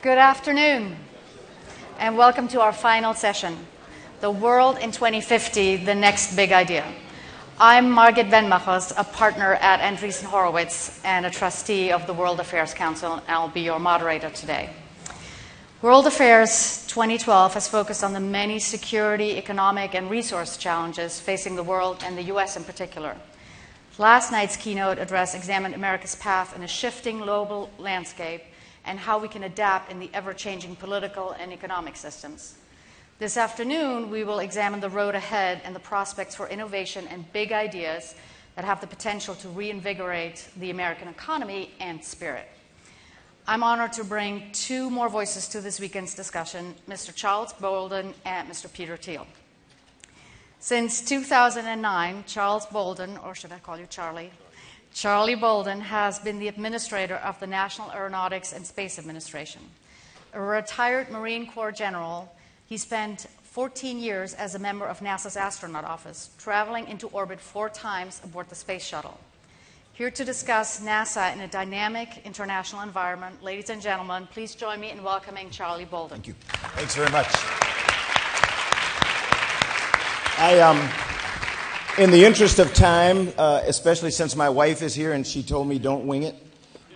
Good afternoon, and welcome to our final session, The World in 2050, The Next Big Idea. I'm Margit Venmachos, a partner at Andreessen Horowitz and a trustee of the World Affairs Council, and I'll be your moderator today. World Affairs 2012 has focused on the many security, economic, and resource challenges facing the world and the U.S. in particular. Last night's keynote address examined America's path in a shifting global landscape and how we can adapt in the ever-changing political and economic systems. This afternoon, we will examine the road ahead and the prospects for innovation and big ideas that have the potential to reinvigorate the American economy and spirit. I'm honored to bring two more voices to this weekend's discussion, Mr. Charles Bolden and Mr. Peter Thiel. Since 2009, Charles Bolden, or should I call you Charlie? Charlie Bolden has been the administrator of the National Aeronautics and Space Administration. A retired Marine Corps general, he spent 14 years as a member of NASA's astronaut office, traveling into orbit 4 times aboard the space shuttle. Here to discuss NASA in a dynamic international environment, ladies and gentlemen, please join me in welcoming Charlie Bolden. Thank you. Thanks very much. In the interest of time, especially since my wife is here and she told me don't wing it,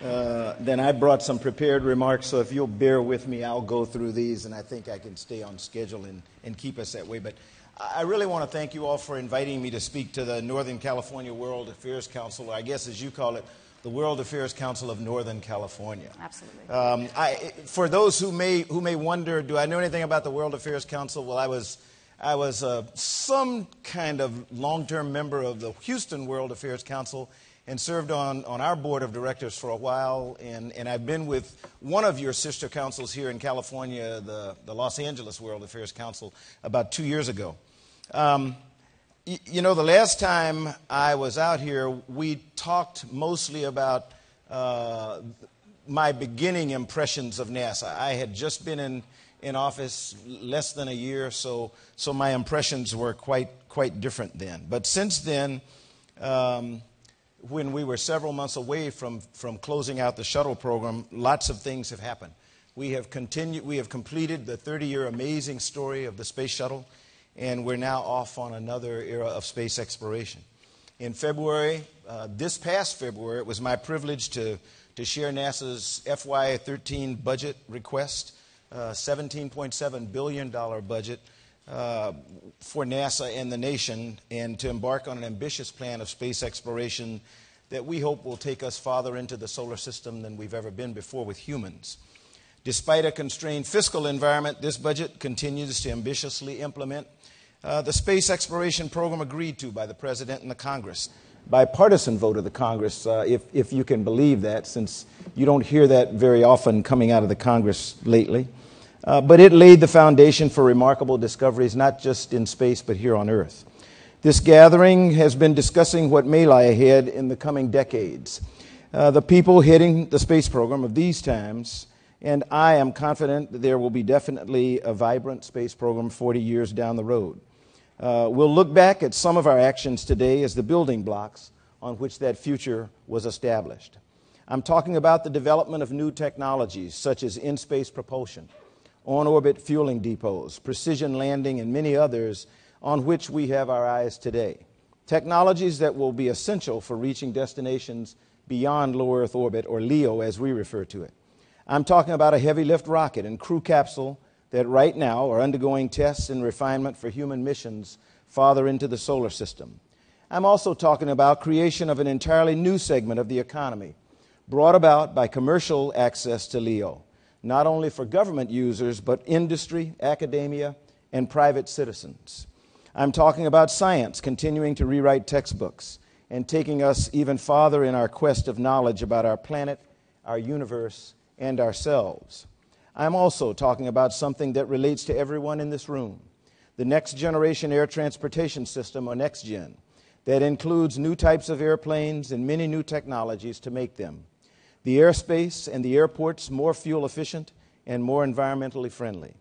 then I brought some prepared remarks, so if you'll bear with me, I'll go through these, and I think I can stay on schedule and keep us that way. But I really want to thank you all for inviting me to speak to the Northern California World Affairs Council, or I guess as you call it, the World Affairs Council of Northern California. Absolutely. For those who may wonder, do I know anything about the World Affairs Council? Well, I was some kind of long-term member of the Houston World Affairs Council and served on our board of directors for a while, and I've been with one of your sister councils here in California, the Los Angeles World Affairs Council, about 2 years ago. You know, the last time I was out here, we talked mostly about my beginning impressions of NASA. I had just been in office less than a year, so my impressions were quite different then. But since then, when we were several months away from closing out the shuttle program, lots of things have happened. We have completed the 30-year amazing story of the space shuttle, and we're now off on another era of space exploration. In February, this past February, it was my privilege to share NASA's FY13 budget request, $17.7 billion budget for NASA and the nation, and to embark on an ambitious plan of space exploration that we hope will take us farther into the solar system than we've ever been before with humans. Despite a constrained fiscal environment, this budget continues to ambitiously implement the space exploration program agreed to by the President and the Congress. Bipartisan vote of the Congress, if you can believe that, since you don't hear that very often coming out of the Congress lately. But it laid the foundation for remarkable discoveries, not just in space, but here on Earth. This gathering has been discussing what may lie ahead in the coming decades. The people heading the space program of these times, and I am confident that there will be definitely a vibrant space program 40 years down the road. We'll look back at some of our actions today as the building blocks on which that future was established. I'm talking about the development of new technologies, such as in-space propulsion, on-orbit fueling depots, precision landing, and many others on which we have our eyes today. Technologies that will be essential for reaching destinations beyond low Earth orbit, or LEO as we refer to it. I'm talking about a heavy lift rocket and crew capsule that right now are undergoing tests and refinement for human missions farther into the solar system. I'm also talking about creation of an entirely new segment of the economy, brought about by commercial access to LEO, not only for government users, but industry, academia, and private citizens. I'm talking about science continuing to rewrite textbooks and taking us even farther in our quest of knowledge about our planet, our universe, and ourselves. I'm also talking about something that relates to everyone in this room, the Next Generation Air Transportation System, or NextGen, that includes new types of airplanes and many new technologies to make them. The airspace and the airports more fuel efficient and more environmentally friendly.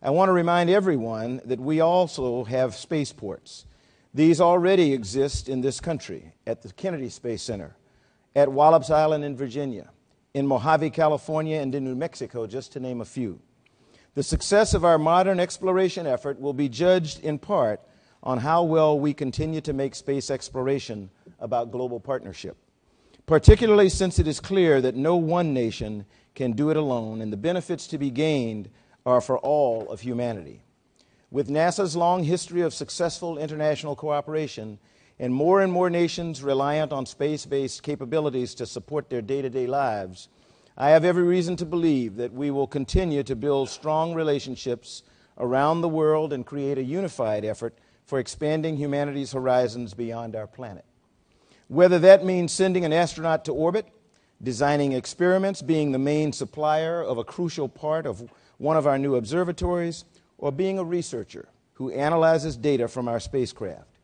I want to remind everyone that we also have spaceports. These already exist in this country, at the Kennedy Space Center, at Wallops Island in Virginia, in Mojave, California, and in New Mexico, just to name a few. The success of our modern exploration effort will be judged in part on how well we continue to make space exploration about global partnership, particularly since it is clear that no one nation can do it alone, and the benefits to be gained are for all of humanity. With NASA's long history of successful international cooperation and more nations reliant on space-based capabilities to support their day-to-day lives, I have every reason to believe that we will continue to build strong relationships around the world and create a unified effort for expanding humanity's horizons beyond our planet. Whether that means sending an astronaut to orbit, designing experiments, being the main supplier of a crucial part of one of our new observatories, or being a researcher who analyzes data from our spacecraft,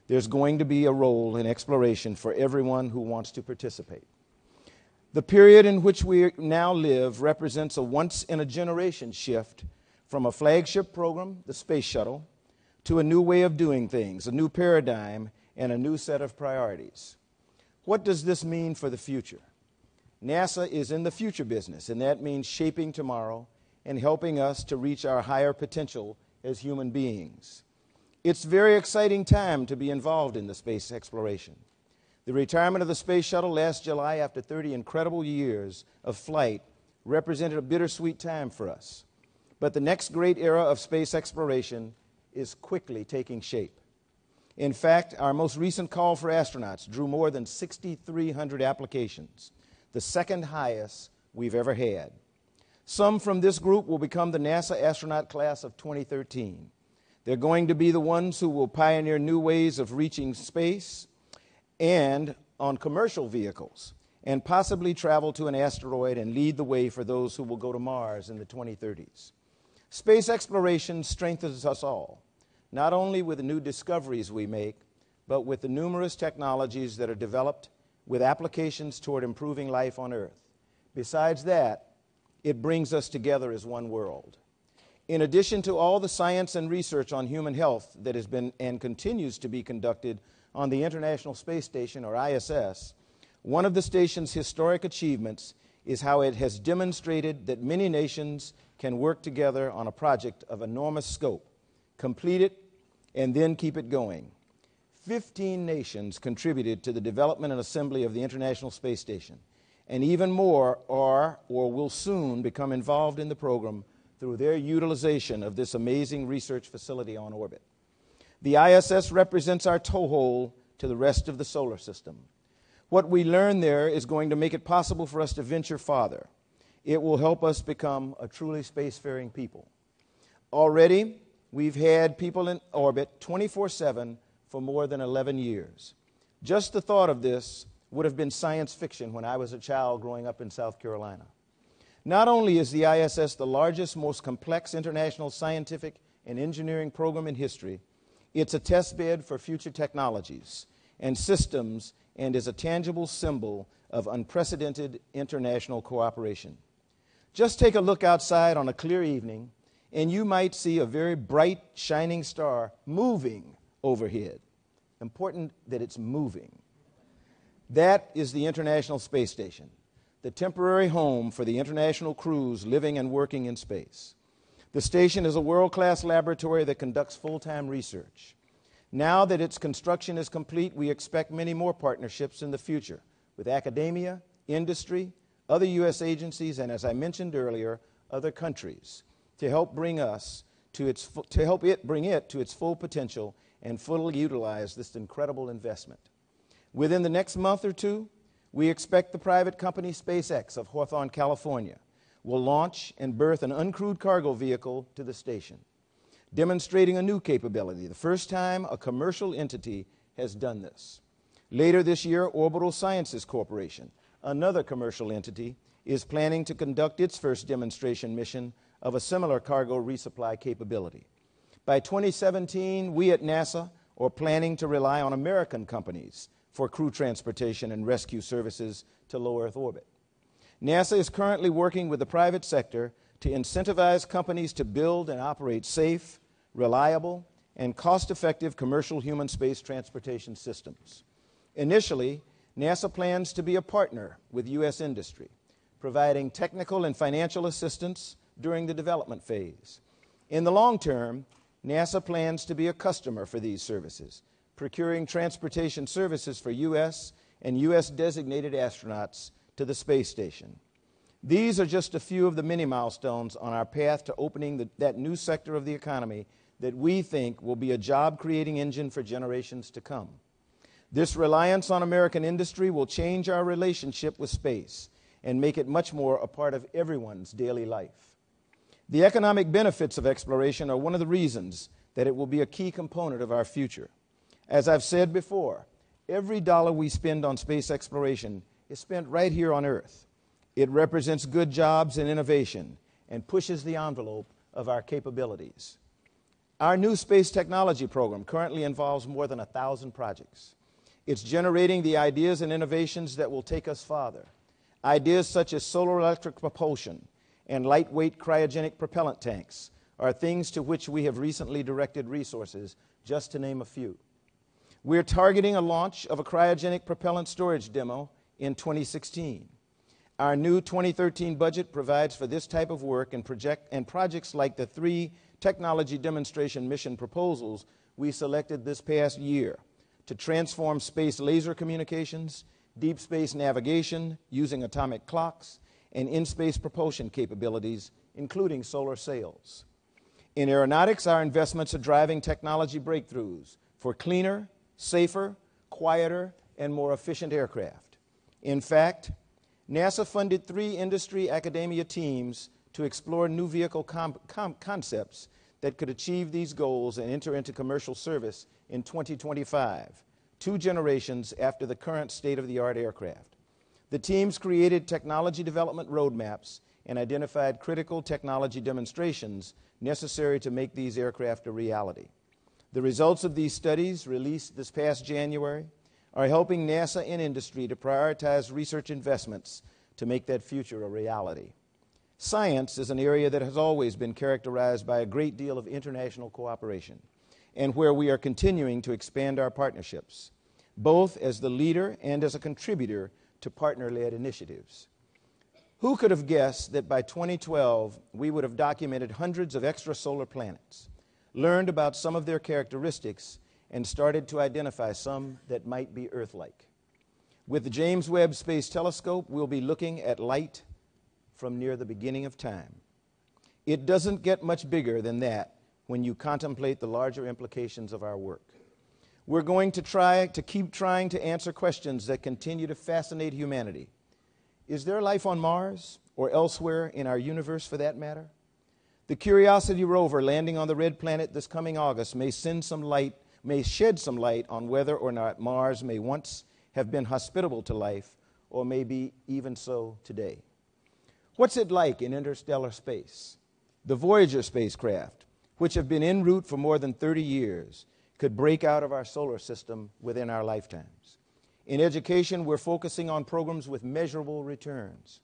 there's going to be a role in exploration for everyone who wants to participate. The period in which we now live represents a once-in-a-generation shift from a flagship program, the Space Shuttle, to a new way of doing things, a new paradigm, and a new set of priorities. What does this mean for the future? NASA is in the future business, and that means shaping tomorrow and helping us to reach our higher potential as human beings. It's a very exciting time to be involved in the space exploration. The retirement of the Space Shuttle last July after 30 incredible years of flight represented a bittersweet time for us. But the next great era of space exploration is quickly taking shape. In fact, our most recent call for astronauts drew more than 6,300 applications, the second highest we've ever had. Some from this group will become the NASA astronaut class of 2013. They're going to be the ones who will pioneer new ways of reaching space and on commercial vehicles, and possibly travel to an asteroid and lead the way for those who will go to Mars in the 2030s. Space exploration strengthens us all, not only with the new discoveries we make, but with the numerous technologies that are developed with applications toward improving life on Earth. Besides that, it brings us together as one world. In addition to all the science and research on human health that has been and continues to be conducted on the International Space Station, or ISS, one of the station's historic achievements is how it has demonstrated that many nations can work together on a project of enormous scope, complete it, and then keep it going. 15 nations contributed to the development and assembly of the International Space Station, and even more are or will soon become involved in the program through their utilization of this amazing research facility on orbit. The ISS represents our toehold to the rest of the solar system. What we learn there is going to make it possible for us to venture farther. It will help us become a truly spacefaring people. Already, we've had people in orbit 24/7 for more than 11 years. Just the thought of this would have been science fiction when I was a child growing up in South Carolina. Not only is the ISS the largest, most complex international scientific and engineering program in history, it's a test bed for future technologies and systems and is a tangible symbol of unprecedented international cooperation. Just take a look outside on a clear evening, and you might see a very bright, shining star moving overhead. Important that it's moving. That is the International Space Station, the temporary home for the international crews living and working in space. The station is a world-class laboratory that conducts full-time research. Now that its construction is complete, we expect many more partnerships in the future with academia, industry, other U.S. agencies, and as I mentioned earlier, other countries to help bring it to its full potential and fully utilize this incredible investment. Within the next month or two, we expect the private company SpaceX of Hawthorne, California, will launch and berth an uncrewed cargo vehicle to the station, demonstrating a new capability, the first time a commercial entity has done this. Later this year, Orbital Sciences Corporation, another commercial entity, is planning to conduct its first demonstration mission of a similar cargo resupply capability. By 2017, we at NASA are planning to rely on American companies for crew transportation and rescue services to low Earth orbit. NASA is currently working with the private sector to incentivize companies to build and operate safe, reliable, and cost-effective commercial human space transportation systems. Initially, NASA plans to be a partner with U.S. industry providing technical and financial assistance during the development phase. In the long term, NASA plans to be a customer for these services, procuring transportation services for U.S. and U.S.-designated astronauts to the space station. These are just a few of the many milestones on our path to opening that new sector of the economy that we think will be a job-creating engine for generations to come. This reliance on American industry will change our relationship with space and make it much more a part of everyone's daily life. The economic benefits of exploration are one of the reasons that it will be a key component of our future. As I've said before, every dollar we spend on space exploration is spent right here on Earth. It represents good jobs and innovation and pushes the envelope of our capabilities. Our new space technology program currently involves more than 1,000 projects. It's generating the ideas and innovations that will take us farther. Ideas such as solar electric propulsion and lightweight cryogenic propellant tanks are things to which we have recently directed resources, just to name a few. We're targeting a launch of a cryogenic propellant storage demo in 2016. Our new 2013 budget provides for this type of work and projects like the 3 technology demonstration mission proposals we selected this past year to transform space laser communications, deep space navigation using atomic clocks, and in-space propulsion capabilities, including solar sails. In aeronautics, our investments are driving technology breakthroughs for cleaner, safer, quieter, and more efficient aircraft. In fact, NASA funded 3 industry academia teams to explore new vehicle concepts that could achieve these goals and enter into commercial service in 2025, 2 generations after the current state-of-the-art aircraft. The teams created technology development roadmaps and identified critical technology demonstrations necessary to make these aircraft a reality. The results of these studies, released this past January, are helping NASA and industry to prioritize research investments to make that future a reality. Science is an area that has always been characterized by a great deal of international cooperation, and where we are continuing to expand our partnerships, both as the leader and as a contributor to partner-led initiatives. Who could have guessed that by 2012 we would have documented hundreds of extrasolar planets, learned about some of their characteristics, and started to identify some that might be Earth-like? With the James Webb Space Telescope, we'll be looking at light from near the beginning of time. It doesn't get much bigger than that when you contemplate the larger implications of our work. We're going to keep trying to answer questions that continue to fascinate humanity. Is there life on Mars or elsewhere in our universe for that matter? The Curiosity rover landing on the red planet this coming August may shed some light on whether or not Mars may once have been hospitable to life, or maybe even so today. What's it like in interstellar space? The Voyager spacecraft, which have been en route for more than 30 years, could break out of our solar system within our lifetimes. In education, we're focusing on programs with measurable returns.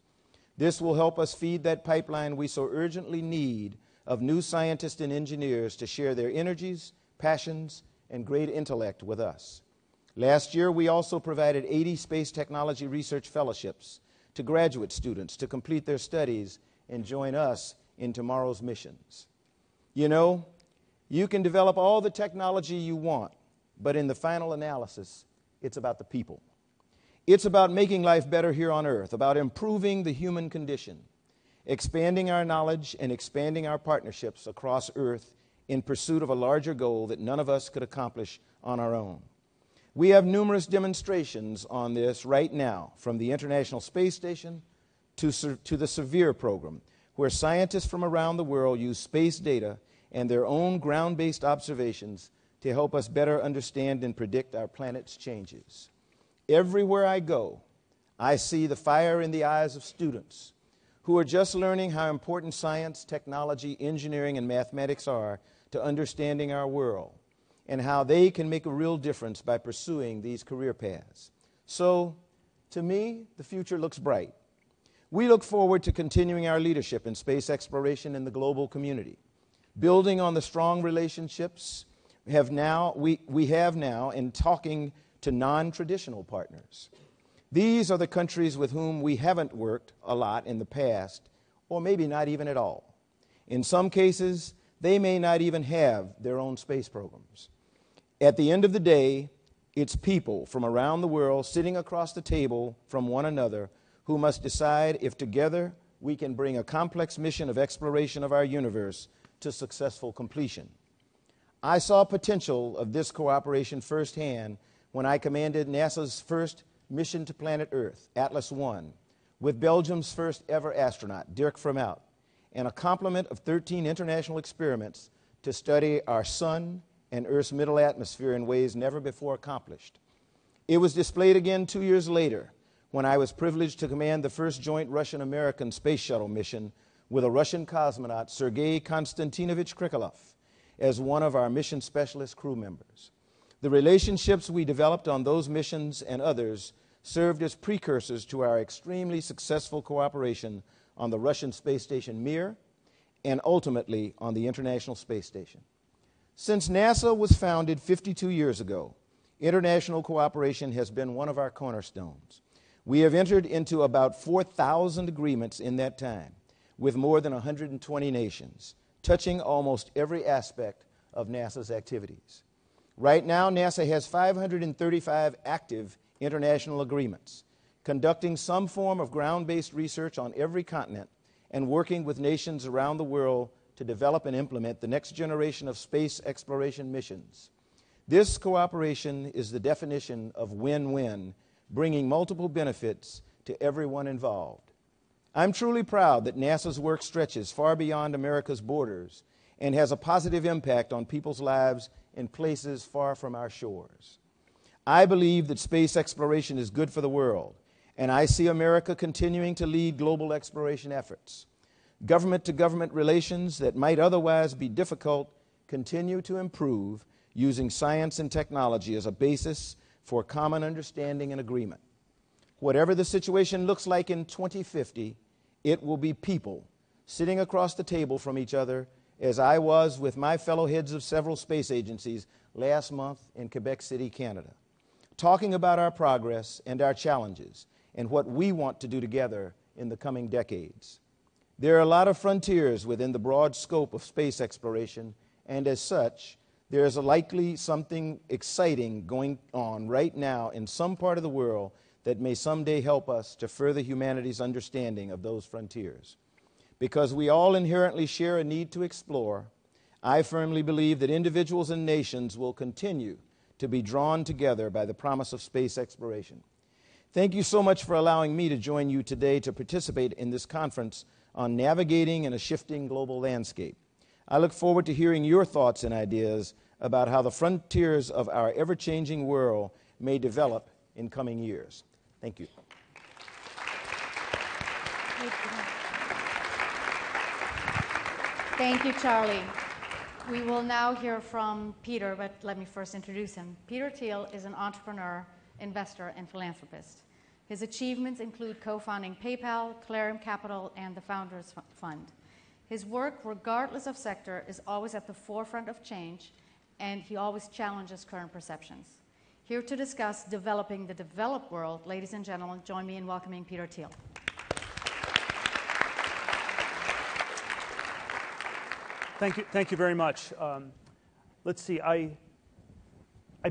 This will help us feed that pipeline we so urgently need of new scientists and engineers to share their energies, passions, and great intellect with us. Last year, we also provided 80 space technology research fellowships to graduate students to complete their studies and join us in tomorrow's missions. You know, you can develop all the technology you want, but in the final analysis, it's about the people. It's about making life better here on Earth, about improving the human condition, expanding our knowledge and expanding our partnerships across Earth in pursuit of a larger goal that none of us could accomplish on our own. We have numerous demonstrations on this right now, from the International Space Station to the SEVERE program, where scientists from around the world use space data and their own ground-based observations to help us better understand and predict our planet's changes. Everywhere I go, I see the fire in the eyes of students who are just learning how important science, technology, engineering, and mathematics are to understanding our world, and how they can make a real difference by pursuing these career paths. So, to me, the future looks bright. We look forward to continuing our leadership in space exploration in the global community, building on the strong relationships we have now in talking to non-traditional partners. These are the countries with whom we haven't worked a lot in the past, or maybe not even at all. In some cases, they may not even have their own space programs. At the end of the day, it's people from around the world sitting across the table from one another who must decide if together we can bring a complex mission of exploration of our universe to successful completion. I saw potential of this cooperation firsthand when I commanded NASA's first mission to planet Earth, Atlas I, with Belgium's first ever astronaut, Dirk Vermeulen, and a complement of 13 international experiments to study our sun and Earth's middle atmosphere in ways never before accomplished. It was displayed again 2 years later when I was privileged to command the first joint Russian-American space shuttle mission with a Russian cosmonaut, Sergei Konstantinovich Krikalev, as one of our mission specialist crew members. The relationships we developed on those missions and others served as precursors to our extremely successful cooperation on the Russian space station Mir and ultimately on the International Space Station. Since NASA was founded 52 years ago, international cooperation has been one of our cornerstones. We have entered into about 4,000 agreements in that time with more than 120 nations, touching almost every aspect of NASA's activities. Right now, NASA has 535 active international agreements, conducting some form of ground-based research on every continent and working with nations around the world to develop and implement the next generation of space exploration missions. This cooperation is the definition of win-win, bringing multiple benefits to everyone involved. I'm truly proud that NASA's work stretches far beyond America's borders and has a positive impact on people's lives in places far from our shores. I believe that space exploration is good for the world, and I see America continuing to lead global exploration efforts. Government-to-government relations that might otherwise be difficult continue to improve using science and technology as a basis for common understanding and agreement. Whatever the situation looks like in 2050, it will be people sitting across the table from each other, as I was with my fellow heads of several space agencies last month in Quebec City, Canada, talking about our progress and our challenges and what we want to do together in the coming decades. There are a lot of frontiers within the broad scope of space exploration, and as such, there is likely something exciting going on right now in some part of the world that may someday help us to further humanity's understanding of those frontiers. Because we all inherently share a need to explore, I firmly believe that individuals and nations will continue to be drawn together by the promise of space exploration. Thank you so much for allowing me to join you today to participate in this conference on navigating in a shifting global landscape. I look forward to hearing your thoughts and ideas about how the frontiers of our ever-changing world may develop in coming years. Thank you. Thank you, Charlie. We will now hear from Peter, but let me first introduce him. Peter Thiel is an entrepreneur, investor, and philanthropist. His achievements include co-founding PayPal, Clarion Capital, and the Founders Fund. His work, regardless of sector, is always at the forefront of change, and he always challenges current perceptions. Here to discuss developing the developed world, ladies and gentlemen, join me in welcoming Peter Thiel. Thank you very much. Let's see, I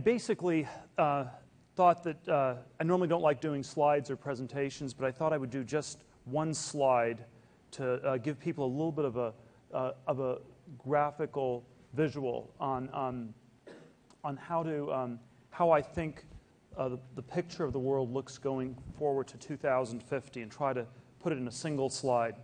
basically thought that I normally don't like doing slides or presentations, but I thought I would do just one slide to give people a little bit of a graphical visual on how I think the picture of the world looks going forward to 2050, and try to put it in a single slide.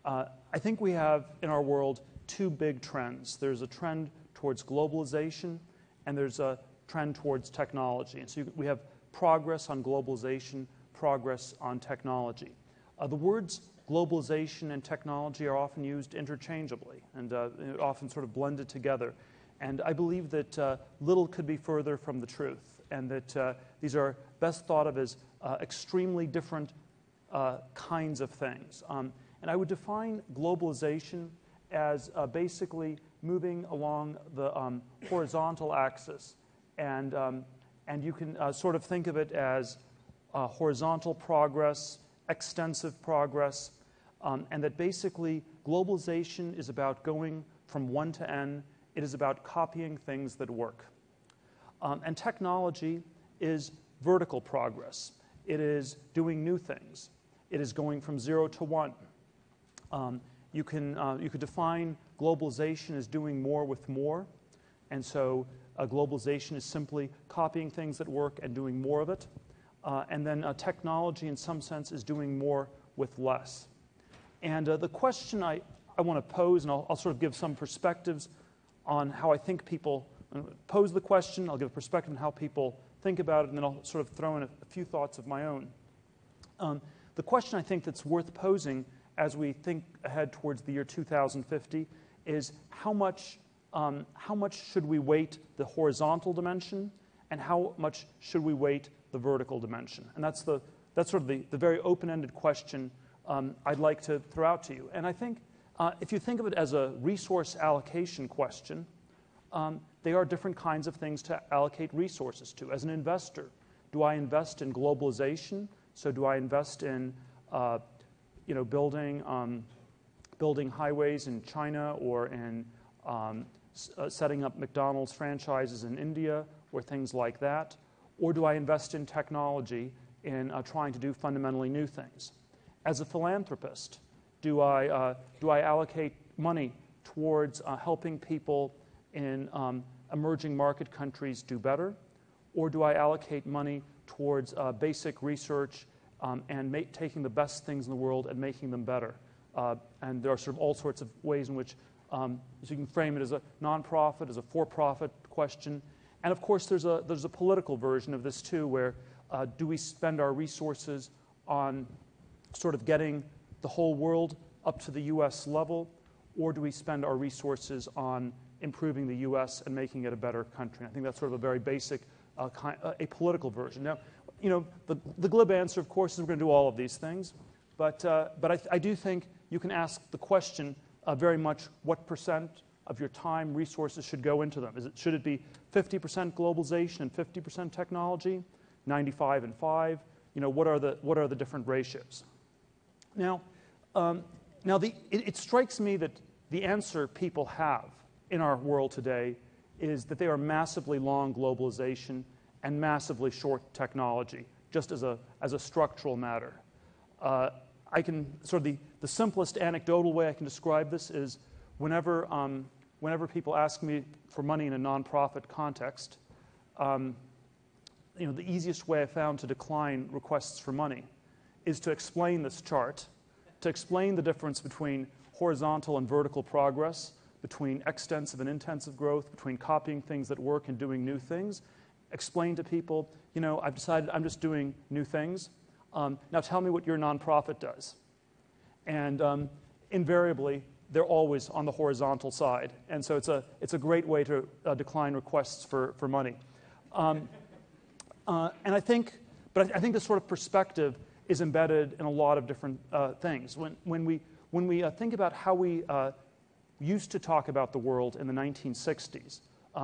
I think we have in our world two big trends. There's a trend towards globalization, and there's a trend towards technology. And so we have progress on globalization, progress on technology. The words globalization and technology are often used interchangeably and often sort of blended together. And I believe that little could be further from the truth, and that these are best thought of as extremely different kinds of things. And I would define globalization as basically moving along the horizontal axis. And you can sort of think of it as horizontal progress, extensive progress, and that basically globalization is about going from 1 to N. It is about copying things that work. And technology is vertical progress. It is doing new things. It is going from 0 to 1. You could define globalization as doing more with more. And so globalization is simply copying things that work and doing more of it. And then technology, in some sense, is doing more with less. And the question I want to pose, and I'll sort of give some perspectives on how I think people pose the question. I'll give a perspective on how people think about it, and then I'll sort of throw in a few thoughts of my own. The question I think that's worth posing as we think ahead towards the year 2050 is how much should we weight the horizontal dimension, and how much should we weight the vertical dimension? And that's sort of the very open-ended question I'd like to throw out to you. And I think if you think of it as a resource allocation question, they are different kinds of things to allocate resources to. As an investor, do I invest in globalization? So do I invest in building highways in China, or in setting up McDonald's franchises in India, or things like that? Or do I invest in technology, in trying to do fundamentally new things? As a philanthropist, do I allocate money towards helping people in emerging market countries do better? Or do I allocate money towards basic research and taking the best things in the world and making them better? And there are sort of all sorts of ways in which so you can frame it as a nonprofit, as a for-profit question. And of course, there's a political version of this too, where do we spend our resources on sort of getting the whole world up to the U.S. level, or do we spend our resources on improving the U.S. and making it a better country? I think that's sort of a very basic, a political version. Now, the glib answer, of course, is we're going to do all of these things, but I do think you can ask the question very much what percent of your time, resources should go into them. Should it be 50% globalization and 50% technology, 95 and 5? What are the different ratios? Now, it strikes me that the answer people have in our world today is that they are massively long globalization and massively short technology, just as a structural matter. I can sort of the simplest anecdotal way I can describe this is whenever people ask me for money in a nonprofit context, the easiest way I found to decline requests for money is to explain this chart, to explain the difference between horizontal and vertical progress, between extensive and intensive growth, between copying things that work and doing new things. Explain to people, I've decided I'm just doing new things. Now tell me what your nonprofit does. And invariably, they're always on the horizontal side. And so it's a great way to decline requests for money. And I think this sort of perspective is embedded in a lot of different things. When we think about how we used to talk about the world in the 1960s,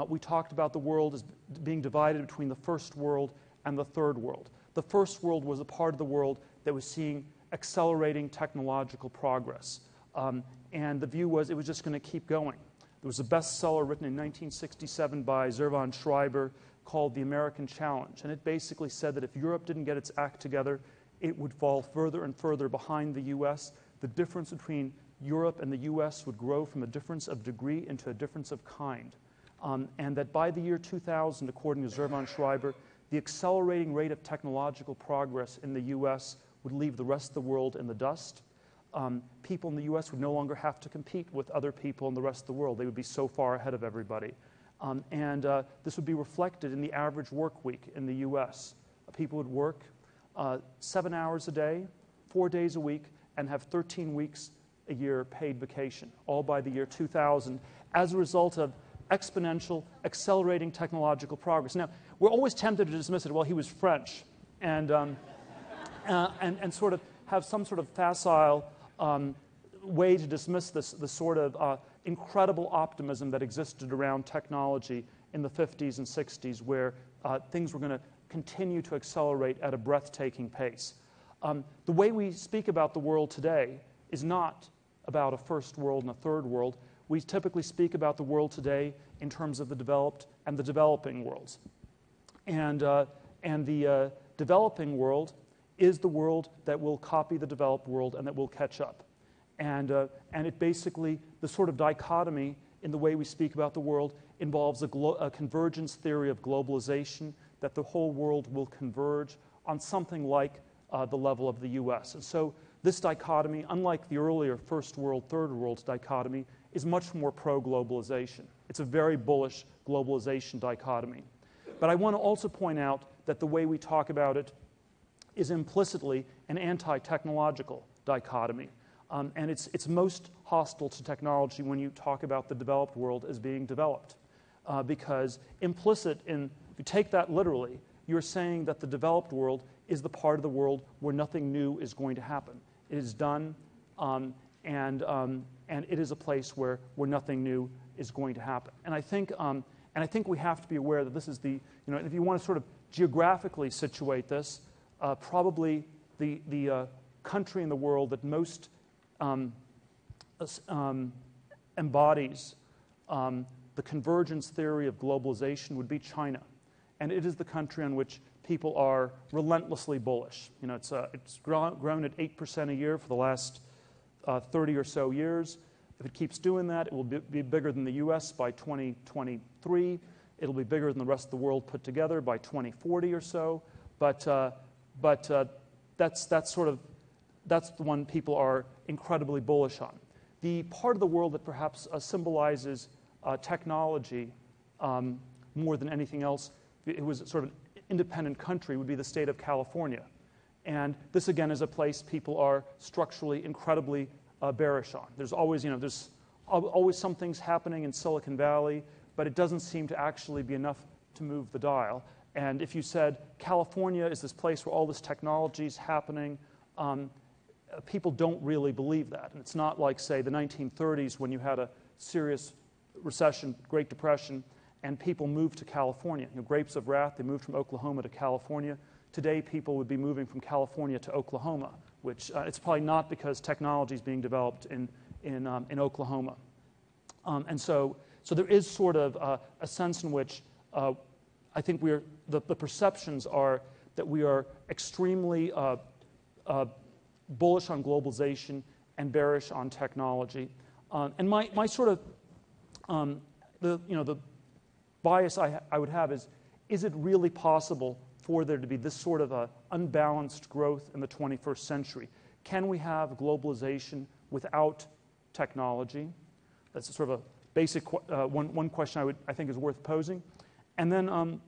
we talked about the world as being divided between the first world and the third world. The first world was a part of the world that was seeing accelerating technological progress. And the view was it was just going to keep going. There was a bestseller written in 1967 by Zervan Schreiber called The American Challenge. And it basically said that if Europe didn't get its act together, it would fall further and further behind the U.S. The difference between Europe and the U.S. would grow from a difference of degree into a difference of kind. And that by the year 2000, according to Zervan Schreiber, the accelerating rate of technological progress in the U.S. would leave the rest of the world in the dust. People in the U.S. would no longer have to compete with other people in the rest of the world. They would be so far ahead of everybody. And this would be reflected in the average work week in the U.S. People would work 7 hours a day, 4 days a week, and have 13 weeks a year paid vacation, all by the year 2000, as a result of exponential, accelerating technological progress. Now, we're always tempted to dismiss it. Well, he was French, and sort of have some sort of facile way to dismiss the sort of incredible optimism that existed around technology in the 50s and 60s, where things were going to continue to accelerate at a breathtaking pace. The way we speak about the world today is not about a first world and a third world. We typically speak about the world today in terms of the developed and the developing worlds. And the developing world is the world that will copy the developed world and that will catch up. And it basically, the sort of dichotomy in the way we speak about the world involves a convergence theory of globalization, that the whole world will converge on something like the level of the US. And so this dichotomy, unlike the earlier first world, third world dichotomy, is much more pro-globalization. It's a very bullish globalization dichotomy. But I want to also point out that the way we talk about it is implicitly an anti-technological dichotomy. And it's most hostile to technology when you talk about the developed world as being developed. Because implicit in, if you take that literally, you're saying that the developed world is the part of the world where nothing new is going to happen. It is done, and it is a place where nothing new is going to happen. And I think we have to be aware that this is the, if you want to sort of geographically situate this, probably the country in the world that most embodies the convergence theory of globalization would be China. And it is the country on which people are relentlessly bullish. It's grown at 8% a year for the last 30 or so years. If it keeps doing that, it will be bigger than the US by 2023. It'll be bigger than the rest of the world put together by 2040 or so. But that's the one people are incredibly bullish on. The part of the world that perhaps symbolizes technology more than anything else, it was sort of an independent country, would be the state of California. And this, again, is a place people are structurally incredibly bearish on. There's always, there's always some things happening in Silicon Valley, but it doesn't seem to actually be enough to move the dial. And if you said California is this place where all this technology is happening, people don't really believe that. And it's not like, say, the 1930s when you had a serious recession, Great Depression, and people moved to California. Grapes of Wrath, they moved from Oklahoma to California. Today, people would be moving from California to Oklahoma, which it's probably not because technology is being developed in Oklahoma. And so there is sort of a sense in which I think the perceptions are that we are extremely bullish on globalization and bearish on technology. And my sort of the bias I would have is it really possible for there to be this sort of unbalanced growth in the 21st century? Can we have globalization without technology? That's sort of a basic one question I think is worth posing. And then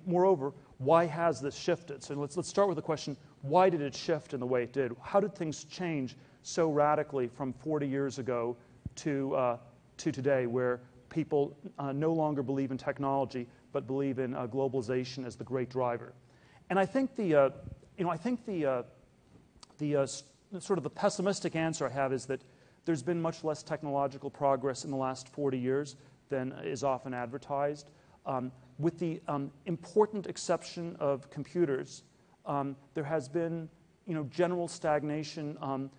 moreover, why has this shifted? So let's start with the question: why did it shift in the way it did? How did things change so radically from 40 years ago to today, where people no longer believe in technology but believe in globalization as the great driver? And I think the sort of the pessimistic answer I have is that there's been much less technological progress in the last 40 years than is often advertised. With the important exception of computers, there has been general stagnation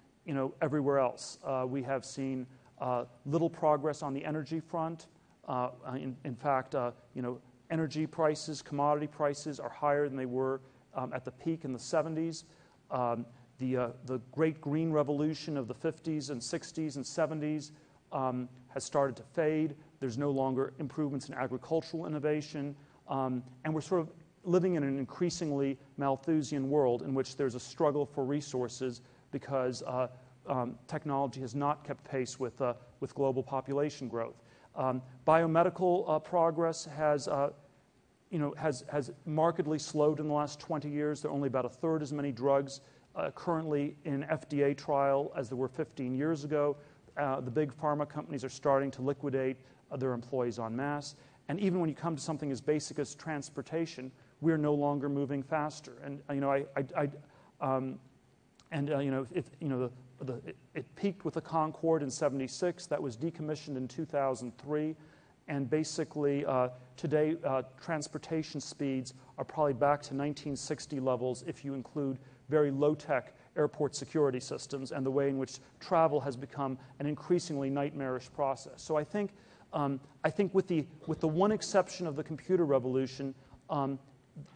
everywhere else. We have seen little progress on the energy front. In fact, energy prices, commodity prices are higher than they were at the peak in the 70s. The great green revolution of the 50s and 60s and 70s has started to fade. There's no longer improvements in agricultural innovation. And we're sort of living in an increasingly Malthusian world in which there's a struggle for resources because technology has not kept pace with global population growth. Biomedical progress has markedly slowed in the last 20 years. There are only about a third as many drugs currently in FDA trial as there were 15 years ago. The big pharma companies are starting to liquidate their employees en masse. And even when you come to something as basic as transportation, we're no longer moving faster. And it peaked with the Concorde in '76. That was decommissioned in 2003. And basically, today, transportation speeds are probably back to 1960 levels if you include very low-tech airport security systems and the way in which travel has become an increasingly nightmarish process. So I think with the one exception of the computer revolution,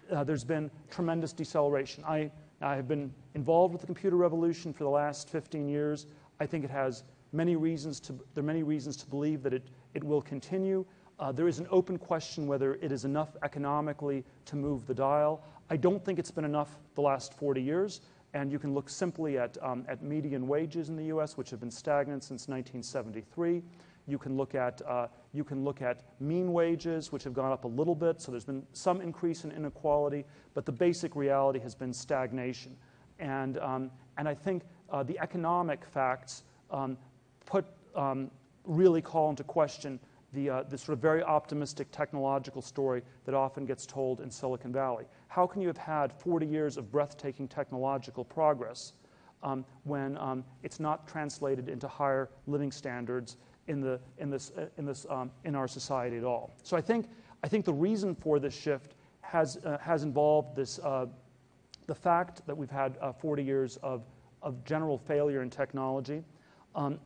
there's been tremendous deceleration. I have been involved with the computer revolution for the last 15 years. I think it has there are many reasons to believe that it will continue. There is an open question whether it is enough economically to move the dial. I don't think it's been enough the last 40 years, and you can look simply at median wages in the U.S., which have been stagnant since 1973. You can look at mean wages, which have gone up a little bit, so there's been some increase in inequality, but the basic reality has been stagnation. And I think the economic facts really call into question the sort of very optimistic technological story that often gets told in Silicon Valley. How can you have had 40 years of breathtaking technological progress when it's not translated into higher living standards in our society at all? So I think the reason for this shift has involved this the fact that we've had 40 years of general failure in technology,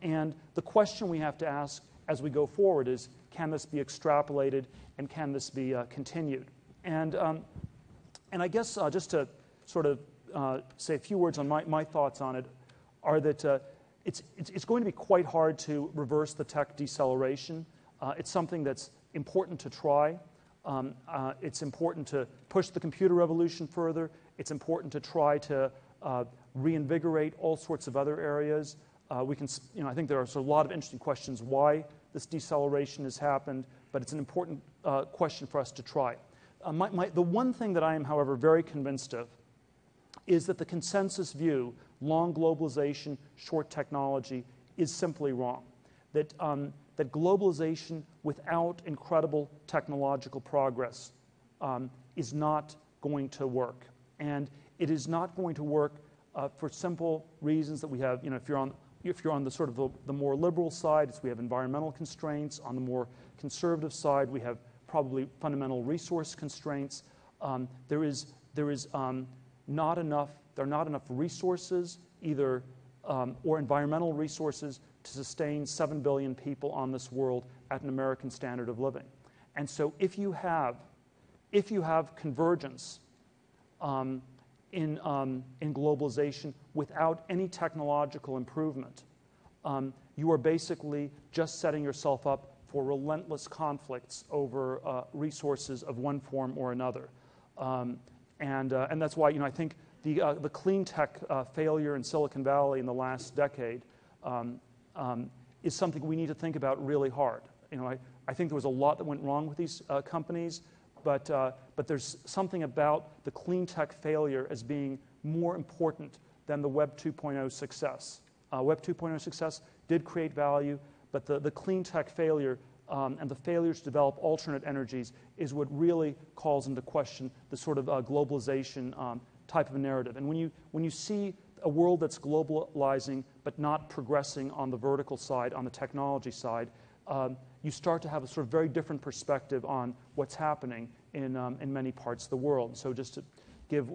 and the question we have to ask as we go forward is, can this be extrapolated and can this be continued? And I guess just to sort of say a few words on my thoughts on it are that it's going to be quite hard to reverse the tech deceleration. It's something that's important to try. It's important to push the computer revolution further. It's important to try to reinvigorate all sorts of other areas. I think there are a lot of interesting questions why this deceleration has happened, but it's an important question for us to try. The one thing that I am, however, very convinced of is that the consensus view, long globalization, short technology, is simply wrong. That globalization without incredible technological progress is not going to work. And it is not going to work for simple reasons that we have, if you're on the sort of the more liberal side, we have environmental constraints. On the more conservative side, we have probably fundamental resource constraints. There are not enough resources, either or environmental resources, to sustain 7 billion people on this world at an American standard of living. And so if you have convergence in globalization without any technological improvement, you are basically just setting yourself up for relentless conflicts over resources of one form or another. And that's why I think the clean tech failure in Silicon Valley in the last decade is something we need to think about really hard. I think there was a lot that went wrong with these companies, but there's something about the clean tech failure as being more important than the Web 2.0 success. Web 2.0 success did create value, but the clean tech failure and the failure to develop alternate energies is what really calls into question the sort of globalization type of narrative. And when you see a world that's globalizing but not progressing on the vertical side, on the technology side, you start to have a sort of very different perspective on what's happening in many parts of the world. So just to give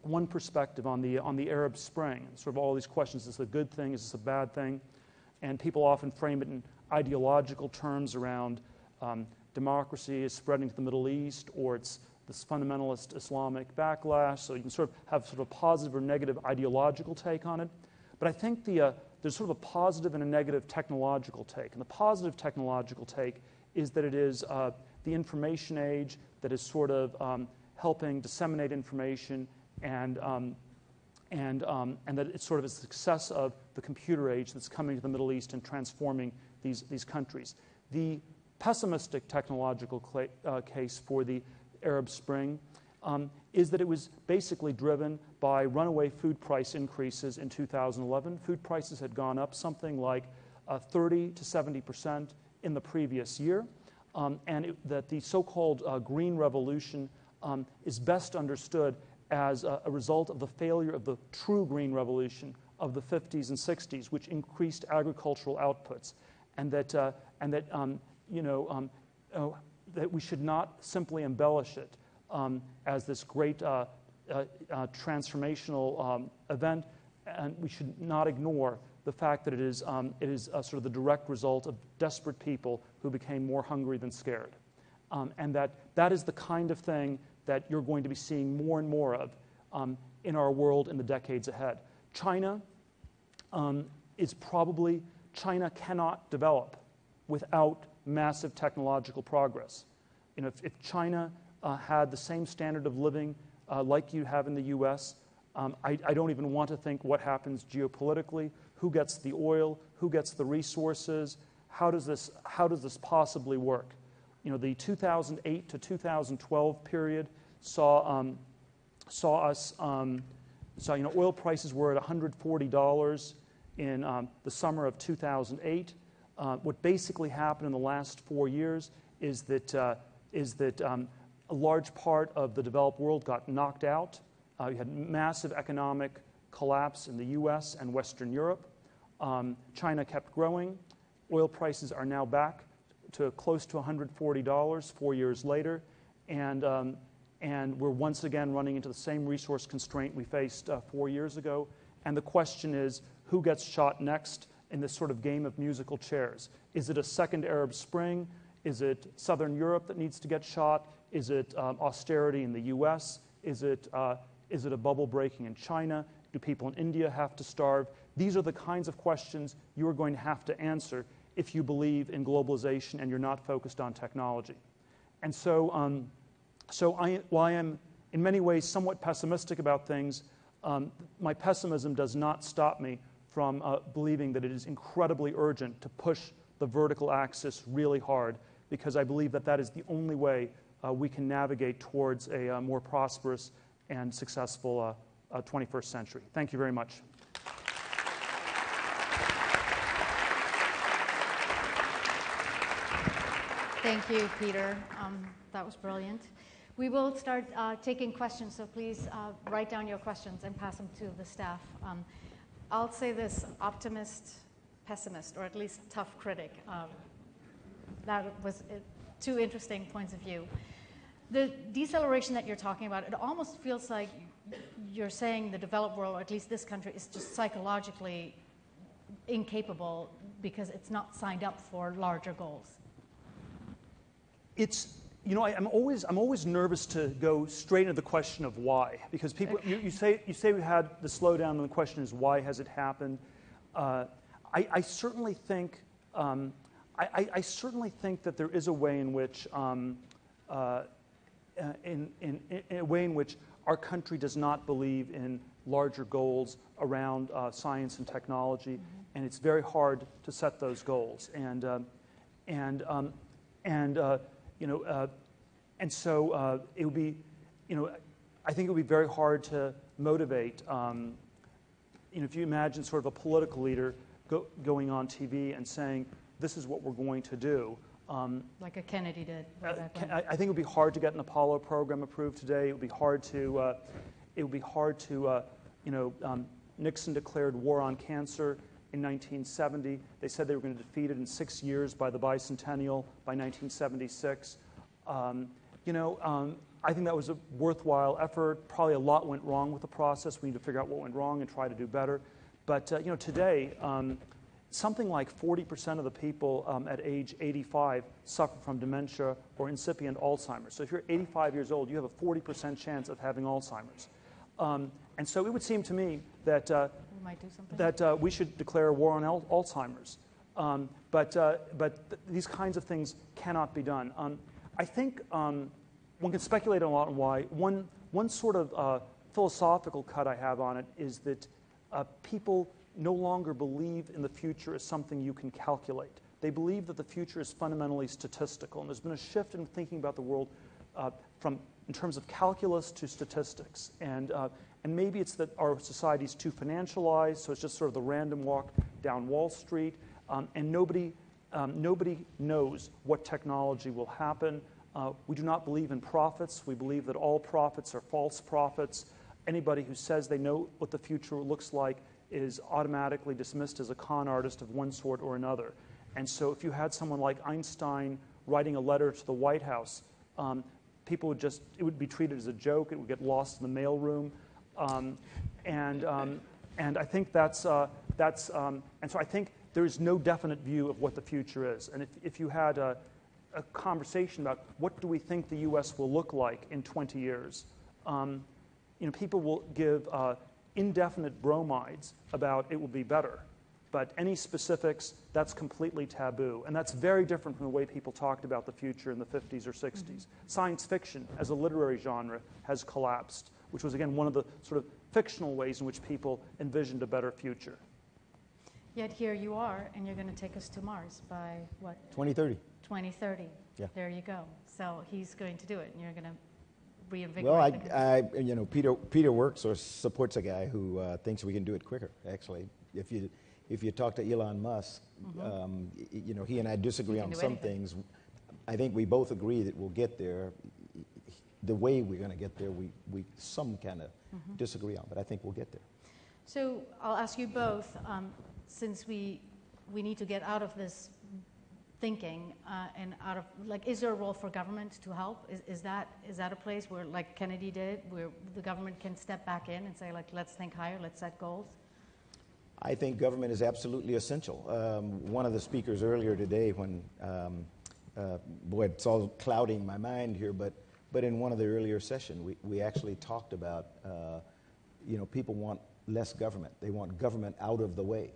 one perspective on the Arab Spring, and sort of all these questions: is this a good thing? Is this a bad thing? And people often frame it in ideological terms around democracy is spreading to the Middle East, or it's this fundamentalist Islamic backlash. So you can sort of have sort of a positive or negative ideological take on it. But I think there's sort of a positive and a negative technological take. And the positive technological take is that it is the information age that is sort of helping disseminate information, and that it's sort of a success of the computer age that's coming to the Middle East and transforming these countries. The pessimistic technological case for the Arab Spring is that it was basically driven by runaway food price increases in 2011. Food prices had gone up something like 30 to 70% in the previous year, and that the so-called Green Revolution is best understood as a result of the failure of the true Green Revolution of the 50s and 60s, which increased agricultural outputs, and that that we should not simply embellish it as this great transformational event, and we should not ignore the fact that it is sort of the direct result of desperate people who became more hungry than scared. And that is the kind of thing that you're going to be seeing more and more of in our world in the decades ahead. China China cannot develop without massive technological progress. If China had the same standard of living like you have in the U.S., I don't even want to think what happens geopolitically. Who gets the oil? Who gets the resources? How does this possibly work? The 2008 to 2012 period saw oil prices were at $140 in the summer of 2008. What basically happened in the last 4 years is that a large part of the developed world got knocked out. You had massive economic collapse in the U.S. and Western Europe. China kept growing. Oil prices are now back to close to $140 4 years later, and we're once again running into the same resource constraint we faced 4 years ago. And the question is, who gets shot next in this sort of game of musical chairs? Is it a second Arab Spring? Is it Southern Europe that needs to get shot? Is it austerity in the U.S.? Is it a bubble breaking in China? Do people in India have to starve? These are the kinds of questions you are going to have to answer if you believe in globalization and you're not focused on technology. And so, while I am in many ways somewhat pessimistic about things, my pessimism does not stop me from believing that it is incredibly urgent to push the vertical axis really hard, because I believe that is the only way we can navigate towards a more prosperous and successful 21st century. Thank you very much. Thank you, Peter. That was brilliant. We will start taking questions, so please write down your questions and pass them to the staff. I'll say this: optimist, pessimist, or at least tough critic. That was two interesting points of view. The deceleration that you're talking about, it almost feels like you're saying the developed world, or at least this country, is just psychologically incapable because it's not signed up for larger goals. I'm always nervous to go straight into the question of why, because people, you say we had the slowdown, and the question is, why has it happened? I certainly think that there is a way in which our country does not believe in larger goals around science and technology, and it's very hard to set those goals. So it would be, I think it would be very hard to motivate. If you imagine sort of a political leader going on TV and saying, "This is what we're going to do." Like a Kennedy did. I think it would be hard to get an Apollo program approved today. It would be hard to. Nixon declared war on cancer in 1970. They said they were going to defeat it in 6 years by the bicentennial by 1976. I think that was a worthwhile effort. Probably a lot went wrong with the process. We need to figure out what went wrong and try to do better. But today, something like 40% of the people at age 85 suffer from dementia or incipient Alzheimer's. So if you're 85 years old, you have a 40% chance of having Alzheimer's. And so it would seem to me that we might do something. That we should declare a war on Alzheimer's. But these kinds of things cannot be done. I think one can speculate a lot on why. One sort of philosophical cut I have on it is that people no longer believe in the future as something you can calculate. They believe that the future is fundamentally statistical. And there's been a shift in thinking about the world in terms of calculus to statistics. And maybe it's that our society is too financialized, so it's just sort of the random walk down Wall Street. And nobody knows what technology will happen. We do not believe in prophets. We believe that all prophets are false prophets. Anybody who says they know what the future looks like is automatically dismissed as a con artist of one sort or another. And so if you had someone like Einstein writing a letter to the White House, people would just, it would be treated as a joke, it would get lost in the mailroom. And I think and so I think there is no definite view of what the future is. And if you had a conversation about what do we think the U.S. will look like in 20 years, people will give indefinite bromides about it will be better. But any specifics, that's completely taboo. And that's very different from the way people talked about the future in the 50s or 60s. Mm-hmm. Science fiction as a literary genre has collapsed, which was, again, one of the sort of fictional ways in which people envisioned a better future. Yet here you are, and you're going to take us to Mars by what? 2030. 2030. Yeah. There you go. So he's going to do it, and you're going to reinvigorate. Well, Peter works or supports a guy who thinks we can do it quicker. Actually, if you talk to Elon Musk, mm-hmm. He and I disagree on some things. I think we both agree that we'll get there. The way we're going to get there, we some kind of mm-hmm. disagree on, but I think we'll get there. So I'll ask you both, since we need to get out of this thinking and out of, like, is there a role for government to help? Is that a place where, like Kennedy did, where the government can step back in and say, like, let's think higher, let's set goals? I think government is absolutely essential. One of the speakers earlier today, when, boy, it's all clouding my mind here, but in one of the earlier sessions, we actually talked about, people want less government. They want government out of the way.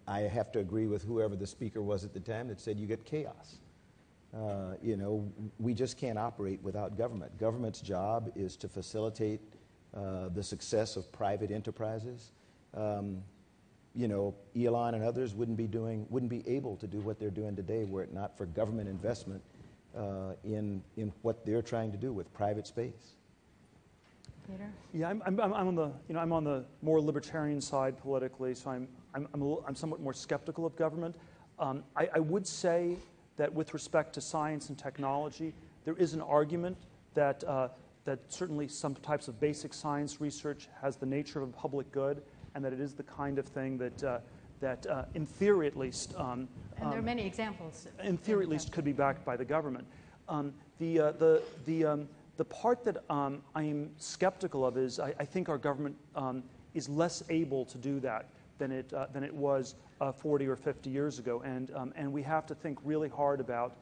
I have to agree with whoever the speaker was at the time that said you get chaos. We just can't operate without government. Government's job is to facilitate the success of private enterprises. Elon and others wouldn't be able to do what they're doing today were it not for government investment in what they're trying to do with private space. Peter? Yeah, I'm on the more libertarian side politically, so I'm somewhat more skeptical of government. I would say that with respect to science and technology, there is an argument that certainly some types of basic science research has the nature of a public good, and that it is the kind of thing that in theory at least, and there are many examples. In theory at least, could be backed by the government. The part that I am skeptical of is I think our government is less able to do that than it was 40 or 50 years ago, and we have to think really hard about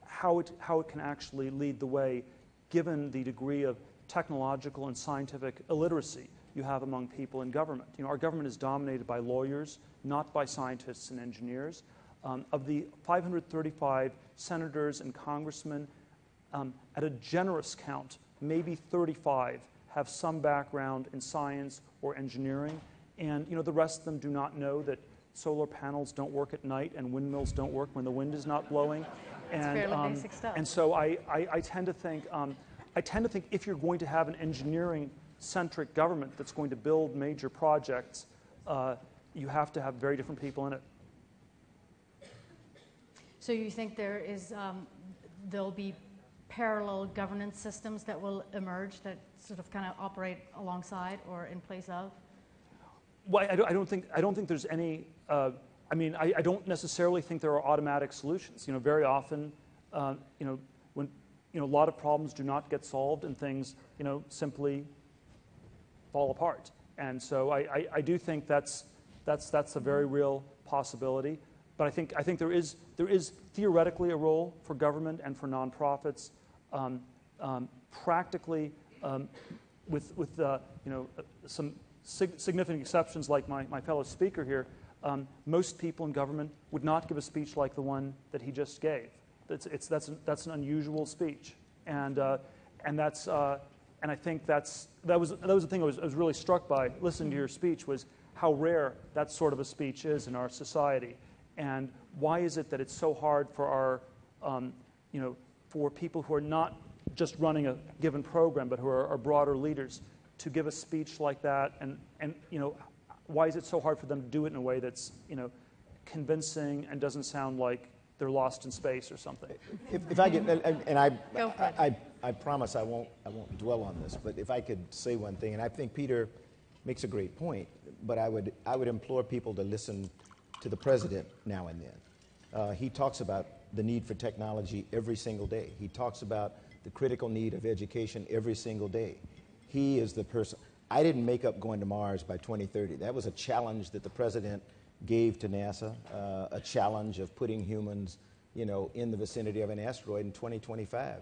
how it can actually lead the way, given the degree of technological and scientific illiteracy you have among people in government. Our government is dominated by lawyers, not by scientists and engineers. Of the 535 senators and congressmen, at a generous count, maybe 35 have some background in science or engineering, and the rest of them do not know that solar panels don't work at night and windmills don't work when the wind is not blowing. It's fairly basic stuff. And so I tend to think if you're going to have an engineering-centric government that's going to build major projects, you have to have very different people in it. So you think there'll be parallel governance systems that will emerge that sort of kind of operate alongside or in place of? Well, I don't think there's any. I don't necessarily think there are automatic solutions. Very often, when a lot of problems do not get solved and things simply fall apart. And so I do think that's a very real possibility. But I think there is theoretically a role for government and for nonprofits. Practically, with some significant exceptions, like my fellow speaker here, most people in government would not give a speech like the one that he just gave. That's an unusual speech, and I think that was the thing I was really struck by listening to your speech, was how rare that sort of a speech is in our society. And why is it that it's so hard for our, for people who are not just running a given program, but who are broader leaders, to give a speech like that? And why is it so hard for them to do it in a way that's, convincing and doesn't sound like they're lost in space or something? If I get, and I promise I won't dwell on this, but if I could say one thing, and I think Peter makes a great point, but I would implore people to listen to the president now and then. He talks about the need for technology every single day. He talks about the critical need of education every single day. He is the person. I didn't make up going to Mars by 2030. That was a challenge that the president gave to NASA, a challenge of putting humans, in the vicinity of an asteroid in 2025.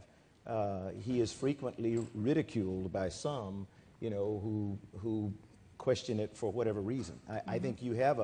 He is frequently ridiculed by some, who question it for whatever reason. I think you have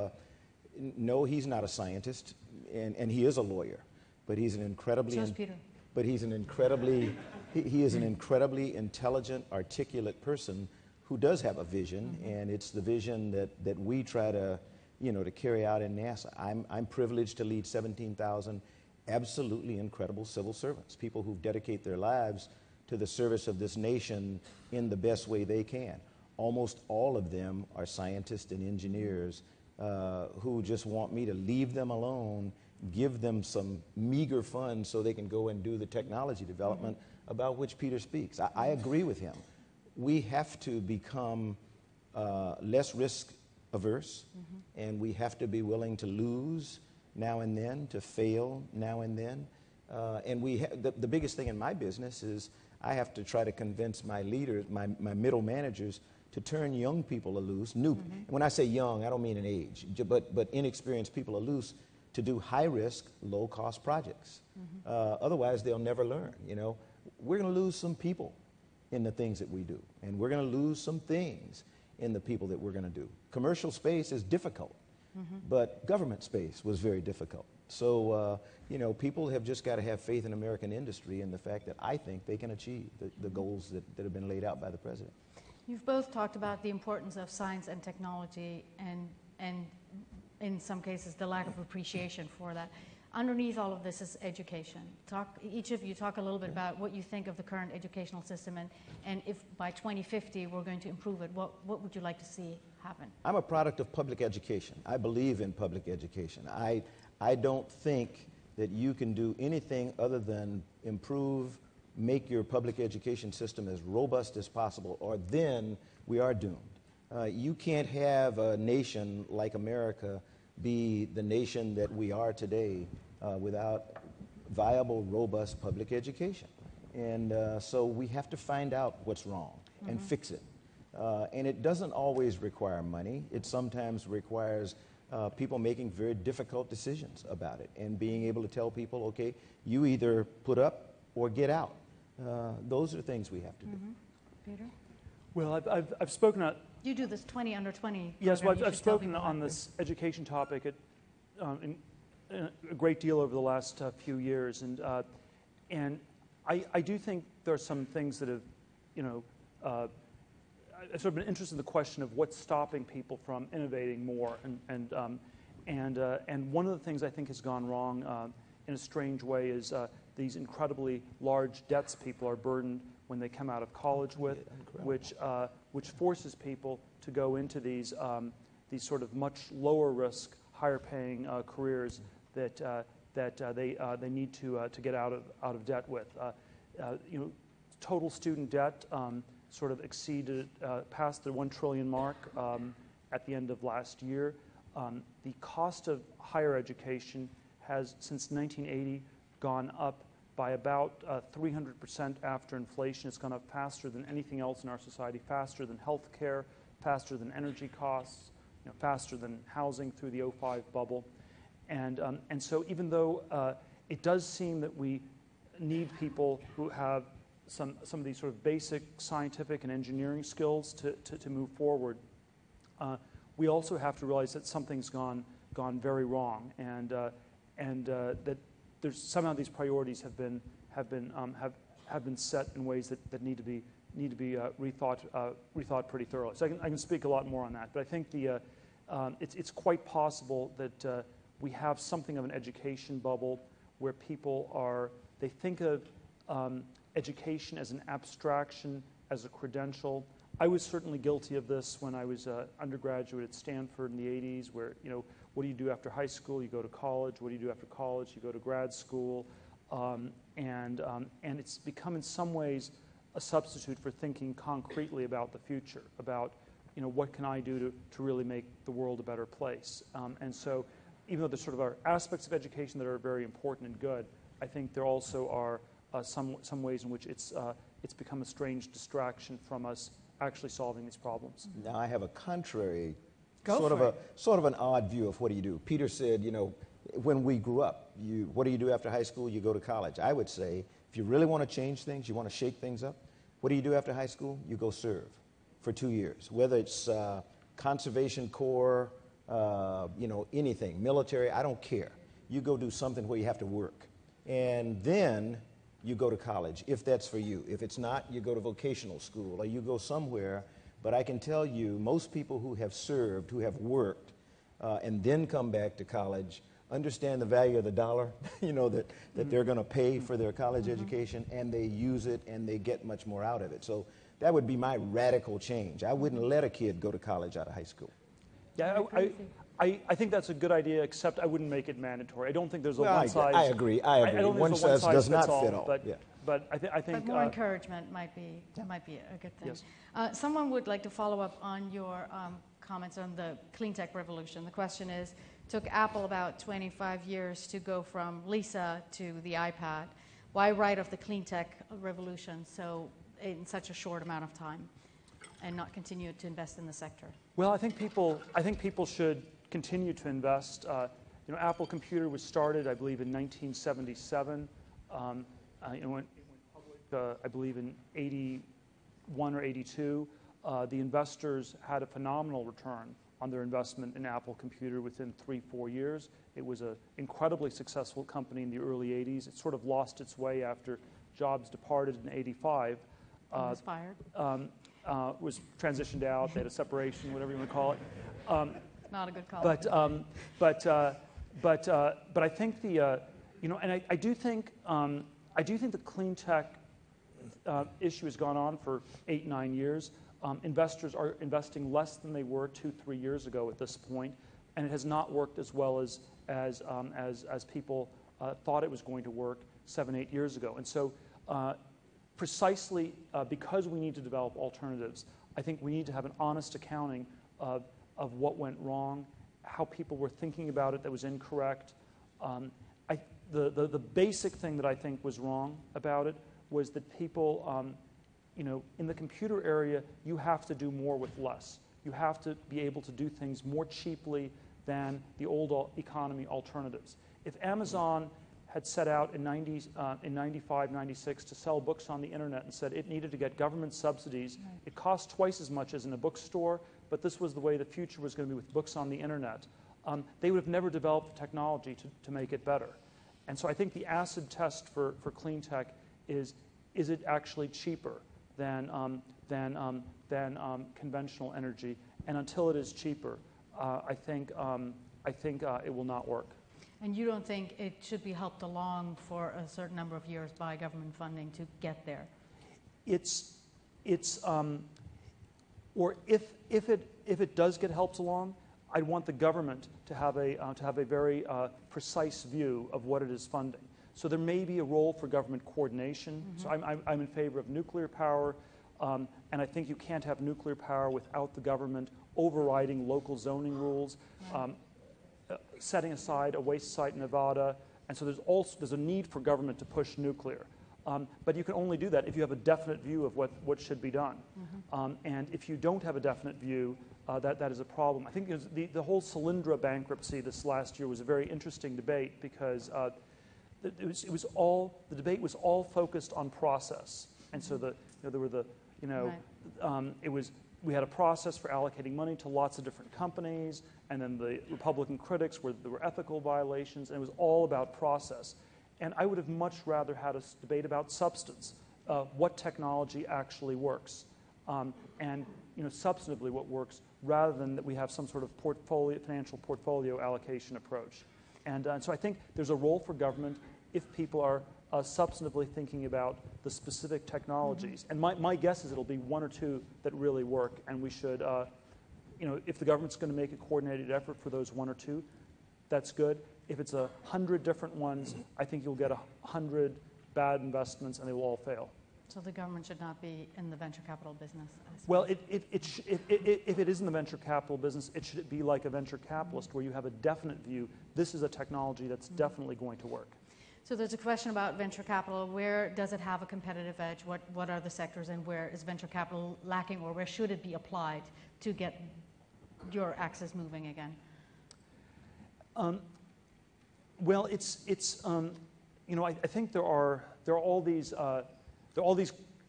no, he's not a scientist, and he is a lawyer, but he's an incredibly, so is Peter. But he's an incredibly, he is an incredibly intelligent, articulate person who does have a vision, and it's the vision that we try to, to carry out in NASA. I'm privileged to lead 17,000 absolutely incredible civil servants, people who dedicate their lives to the service of this nation in the best way they can. Almost all of them are scientists and engineers who just want me to leave them alone, give them some meager funds so they can go and do the technology development about which Peter speaks. I agree with him. We have to become less risk averse, and we have to be willing to lose now and then, to fail now and then. And the biggest thing in my business is I have to try to convince my leaders, my middle managers, to turn young people loose. When I say young, I don't mean an age, but inexperienced people loose to do high-risk, low-cost projects. Otherwise, they'll never learn. We're going to lose some people in the things that we do, and we're going to lose some things in the people that we're going to do. Commercial space is difficult, but government space was very difficult. So, people have just got to have faith in American industry and the fact that I think they can achieve the goals that have been laid out by the president. You've both talked about the importance of science and technology and in some cases the lack of appreciation for that. Underneath all of this is education. Each of you talk a little bit about what you think of the current educational system, and if by 2050 we're going to improve it, what would you like to see happen? I'm a product of public education. I believe in public education. I don't think that you can do anything other than make your public education system as robust as possible, or then we are doomed. You can't have a nation like America be the nation that we are today without viable, robust public education. And so we have to find out what's wrong and fix it. And it doesn't always require money. It sometimes requires people making very difficult decisions about it and being able to tell people, okay, you either put up or get out. Those are things we have to do. Peter? Well, I've spoken at... You do this 20 under 20. Yes, well, I've spoken on this education topic a great deal over the last few years, and I do think there are some things that have, I've sort of been interested in the question of what's stopping people from innovating more, and one of the things I think has gone wrong in a strange way is these incredibly large debts people are burdened when they come out of college with, which forces people to go into these sort of much lower risk, higher paying careers that they need to get out of debt with. Total student debt sort of passed the 1 trillion mark at the end of last year. The cost of higher education has, since 1980, gone up by about 300% after inflation. It's gone up faster than anything else in our society, faster than health care, faster than energy costs, faster than housing through the '05 bubble. And so even though it does seem that we need people who have some of these sort of basic scientific and engineering skills to move forward, we also have to realize that something's gone very wrong, and that there's somehow these priorities have been set in ways that need to be rethought pretty thoroughly. So I can speak a lot more on that, but I think it's quite possible that we have something of an education bubble where people they think of education as an abstraction, as a credential. I was certainly guilty of this when I was undergraduate at Stanford in the '80s, where what do you do after high school? You go to college. What do you do after college? You go to grad school. And it's become in some ways a substitute for thinking concretely about the future, about what can I do to really make the world a better place. And so even though there sort of are aspects of education that are very important and good, I think there also are some ways in which it's become a strange distraction from us actually solving these problems. Now, I have a contrary, Go sort of an odd view of what do you do. Peter said, you know, when we grew up, what do you do after high school? You go to college. I would say, if you really want to change things, you want to shake things up, what do you do after high school? You go serve for 2 years, whether it's Conservation Corps, you know, anything, military, I don't care. You go do something where you have to work. And then you go to college, if that's for you. If it's not, you go to vocational school or you go somewhere. But I can tell you, most people who have served, who have worked, and then come back to college, understand the value of the dollar, you know, that they're going to pay for their college education, and they use it and they get much more out of it. So that would be my radical change. I wouldn't let a kid go to college out of high school. Yeah, I think that's a good idea, except I wouldn't make it mandatory. I don't think there's a one size. I agree. One size does not fit all. But I think more encouragement might be a good thing. Yes. Someone would like to follow up on your comments on the clean tech revolution. The question is, took Apple about 25 years to go from Lisa to the iPad. Why write of the clean tech revolution in such a short amount of time, and not continue to invest in the sector? Well, I think people should continue to invest. You know, Apple Computer was started, I believe, in 1977. It went public, I believe, in 81 or 82. The investors had a phenomenal return on their investment in Apple Computer within 3-4 years. It was an incredibly successful company in the early 80s. It sort of lost its way after Jobs departed in 85. Was fired. Was transitioned out. They had a separation, whatever you want to call it. Not a good call. But I think and I do think the clean tech issue has gone on for 8-9 years. Investors are investing less than they were 2-3 years ago at this point, and it has not worked as well as people thought it was going to work 7-8 years ago. And so, precisely because we need to develop alternatives, I think we need to have an honest accounting of what went wrong, how people were thinking about it that was incorrect. The basic thing that I think was wrong about it was that people, in the computer area, you have to do more with less. You have to be able to do things more cheaply than the old economy alternatives. If Amazon had set out in 95, 96 to sell books on the internet and said it needed to get government subsidies, it cost twice as much as in a bookstore, but this was the way the future was going to be with books on the internet, they would have never developed the technology to make it better. And so I think the acid test for clean tech is it actually cheaper than conventional energy? And until it is cheaper, I think it will not work. And you don't think it should be helped along for a certain number of years by government funding to get there? Or if it does get helped along, I'd want the government to have a very precise view of what it is funding. So there may be a role for government coordination. Mm-hmm. So I'm in favor of nuclear power, and I think you can't have nuclear power without the government overriding local zoning rules. Right. Setting aside a waste site in Nevada, and so there's a need for government to push nuclear. But you can only do that if you have a definite view of what should be done. Mm-hmm. And if you don't have a definite view, that is a problem. I think the whole Solyndra bankruptcy this last year was a very interesting debate because the debate was all focused on process, and so we had a process for allocating money to lots of different companies, and then the Republican critics there were ethical violations, and it was all about process. And I would have much rather had a debate about substance, what technology actually works, and substantively what works, rather than that we have some sort of financial portfolio allocation approach. And so I think there's a role for government if people are substantively thinking about the specific technologies. Mm-hmm. And my guess is it'll be one or two that really work, and we should, if the government's going to make a coordinated effort for those one or two, that's good. If it's 100 different ones, I think you'll get 100 bad investments, and they will all fail. So the government should not be in the venture capital business? Well, if it is in the venture capital business, it should be like a venture capitalist where you have a definite view, this is a technology that's definitely going to work. So there's a question about venture capital. Where does it have a competitive edge? What are the sectors, and where is venture capital lacking, or where should it be applied to get your axis moving again? Well, it's you know, I think there are all these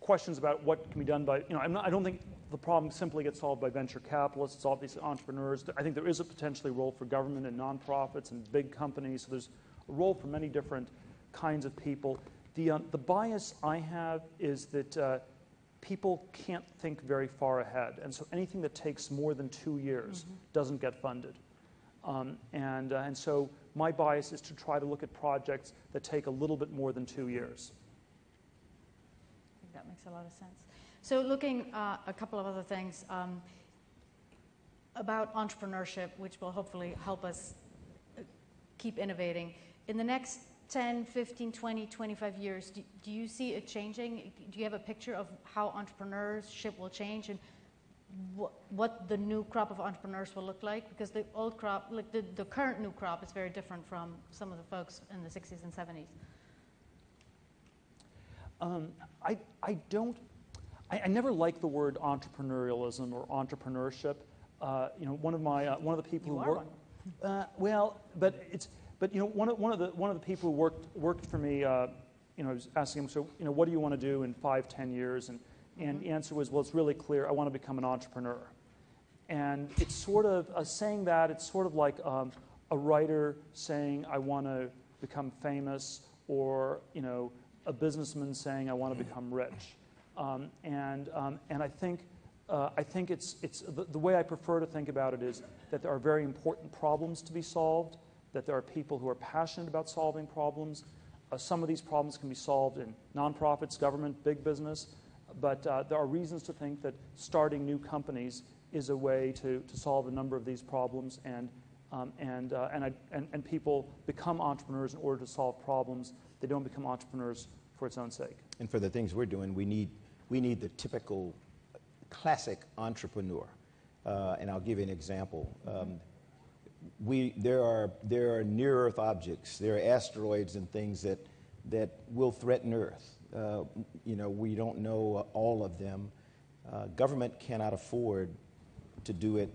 questions about what can be done by, you know, I don't think the problem simply gets solved by venture capitalists. It's obviously entrepreneurs. I think there is a potentially role for government and nonprofits and big companies. So there's a role for many different kinds of people. The bias I have is that people can't think very far ahead, and so anything that takes more than 2 years doesn't get funded. And so my bias is to try to look at projects that take a little bit more than 2 years. I think that makes a lot of sense. So looking a couple of other things about entrepreneurship, which will hopefully help us keep innovating. In the next 10, 15, 20, 25 years, do you see it changing? Do you have a picture of how entrepreneurship will change and what the new crop of entrepreneurs will look like? Because the old crop, like the current new crop, is very different from some of the folks in the 60s and 70s. I never like the word entrepreneurialism or entrepreneurship. You know, one of the people who work. Well, but you know, one of the people who worked for me, you know, I was asking him, so you know, what do you want to do in 5, 10 years? And the answer was, well, it's really clear. I want to become an entrepreneur. And it's sort of saying that. It's sort of like a writer saying, I want to become famous, or you know, a businessman saying, I want to become rich. And I think it's the way I prefer to think about it is that there are very important problems to be solved, that there are people who are passionate about solving problems. Some of these problems can be solved in nonprofits, government, big business, but there are reasons to think that starting new companies is a way to solve a number of these problems, and people become entrepreneurs in order to solve problems. They don't become entrepreneurs for its own sake. And for the things we're doing, we need the typical classic entrepreneur. And I'll give you an example. There are near-Earth objects, there are asteroids and things that will threaten Earth. You know, we don't know all of them. Government cannot afford to do it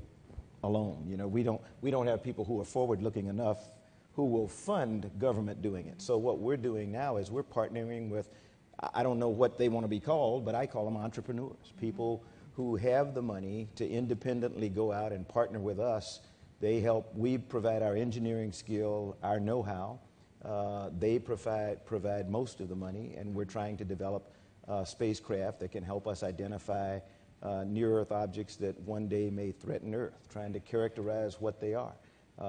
alone. You know, we don't have people who are forward-looking enough who will fund government doing it. So what we're doing now is we're partnering with, I don't know what they want to be called, but I call them entrepreneurs, people who have the money to independently go out and partner with us. They help, we provide our engineering skill, our know-how. They provide most of the money, and we're trying to develop spacecraft that can help us identify near-Earth objects that one day may threaten Earth, trying to characterize what they are.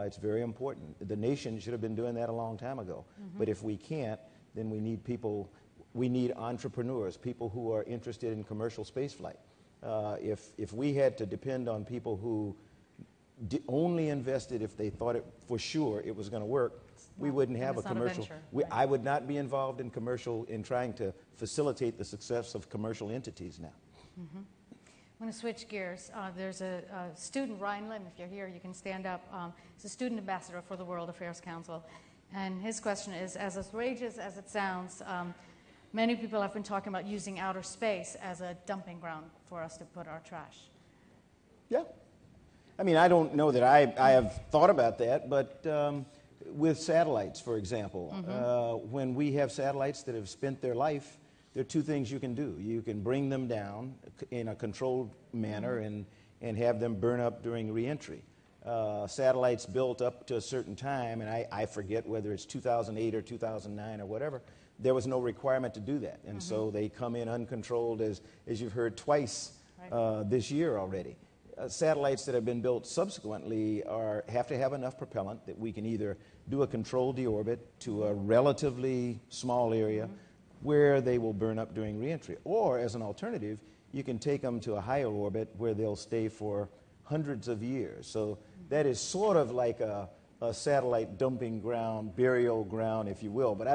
It's very important. The nation should have been doing that a long time ago. But if we can't, then we need people, we need entrepreneurs, people who are interested in commercial spaceflight. If we had to depend on people who only invested if they thought it for sure it was going to work, we wouldn't have a commercial. I would not be involved in trying to facilitate the success of commercial entities now. I'm going to switch gears. There's a student, Ryan Lim, if you're here, you can stand up. He's a student ambassador for the World Affairs Council. And his question is, as outrageous as it sounds, many people have been talking about using outer space as a dumping ground for us to put our trash. Yeah. I mean, I don't know that I have thought about that, but with satellites, for example, when we have satellites that have spent their life, there are two things you can do. You can bring them down in a controlled manner and have them burn up during reentry. Satellites built up to a certain time, and I forget whether it's 2008 or 2009 or whatever, there was no requirement to do that. And so they come in uncontrolled, as you've heard twice this year already. Satellites that have been built subsequently have to have enough propellant that we can either do a controlled deorbit to a relatively small area where they will burn up during reentry. Or, as an alternative, you can take them to a higher orbit where they'll stay for hundreds of years. So that is sort of like a satellite dumping ground, burial ground, if you will. But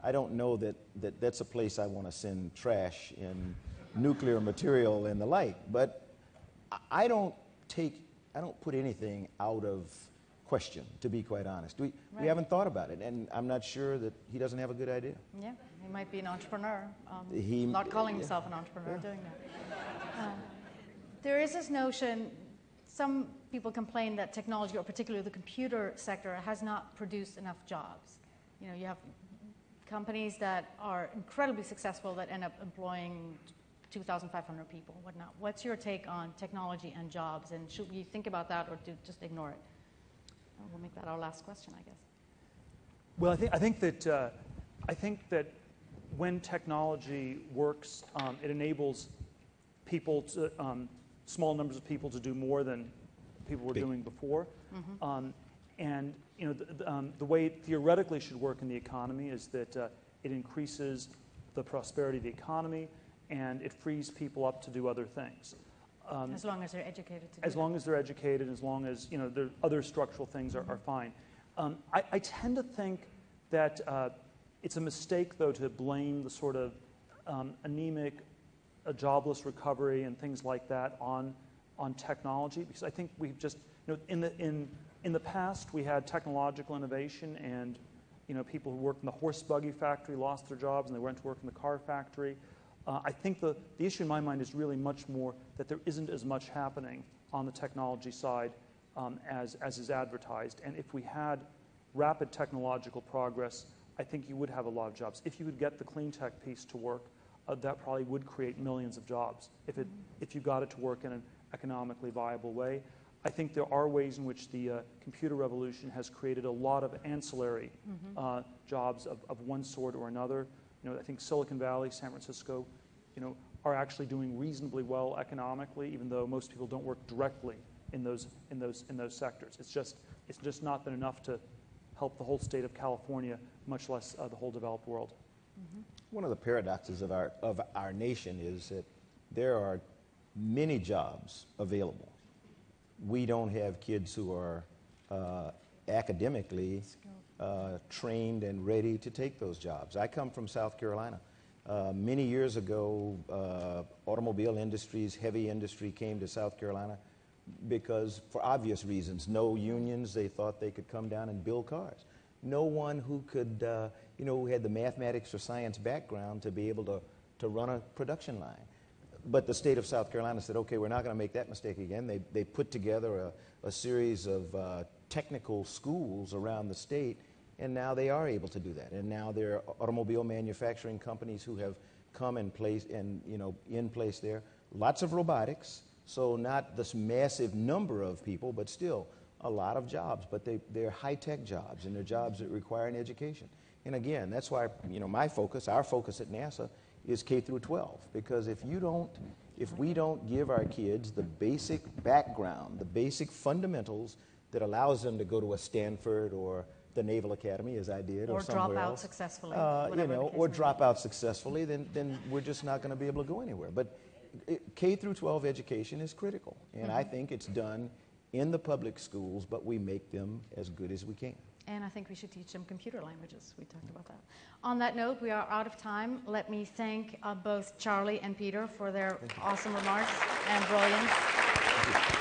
I don't know that's a place I want to send trash and nuclear material and the like. But I don't put anything out of question, to be quite honest. We haven't thought about it, and I'm not sure that he doesn't have a good idea. Yeah, he might be an entrepreneur, not calling himself an entrepreneur, doing that. There is this notion, some people complain that technology, or particularly the computer sector, has not produced enough jobs. You know, you have companies that are incredibly successful that end up employing 2,500 people, whatnot. What's your take on technology and jobs, and should we think about that or just ignore it? We'll make that our last question, I guess. Well, I think that when technology works, it enables people to small numbers of people to do more than people were doing before. And you know, the way it theoretically should work in the economy is that it increases the prosperity of the economy, and it frees people up to do other things. As long as they're educated to do As long as they're educated, as long as, you know, the other structural things are fine. I tend to think that it's a mistake, though, to blame the sort of anemic, jobless recovery and things like that on technology, because I think we've just, you know, in the past we had technological innovation, and you know, people who worked in the horse buggy factory lost their jobs and they went to work in the car factory. I think the issue in my mind is really much more that there isn't as much happening on the technology side as is advertised. And if we had rapid technological progress, I think you would have a lot of jobs. If you could get the clean tech piece to work, that probably would create millions of jobs if you got it to work in an economically viable way. I think there are ways in which the computer revolution has created a lot of ancillary jobs of one sort or another. You know, I think Silicon Valley, San Francisco, you know, are actually doing reasonably well economically, even though most people don't work directly in those sectors. It's just not been enough to help the whole state of California, much less the whole developed world. One of the paradoxes of our nation is that there are many jobs available. We don't have kids who are academically trained and ready to take those jobs. I come from South Carolina. Many years ago, automobile industries, heavy industry came to South Carolina because, for obvious reasons, no unions. They thought they could come down and build cars. No one who could, you know, who had the mathematics or science background to be able to run a production line. But the state of South Carolina said, okay, we're not going to make that mistake again. They put together a series of technical schools around the state, and now they are able to do that. And now there are automobile manufacturing companies who have come in place there. Lots of robotics, so not this massive number of people, but still a lot of jobs. But they're high-tech jobs, and they're jobs that require an education. And again, that's why, you know, our focus at NASA is K through 12, because if we don't give our kids the basic background, the basic fundamentals that allows them to go to a Stanford or the Naval Academy, as I did, or somewhere drop out else, successfully, or drop out successfully, then we're just not going to be able to go anywhere. But K through 12 education is critical, and I think it's done in the public schools, but we make them as good as we can. And I think we should teach them computer languages. We talked about that. On that note, we are out of time. Let me thank both Charlie and Peter for their awesome remarks and brilliance.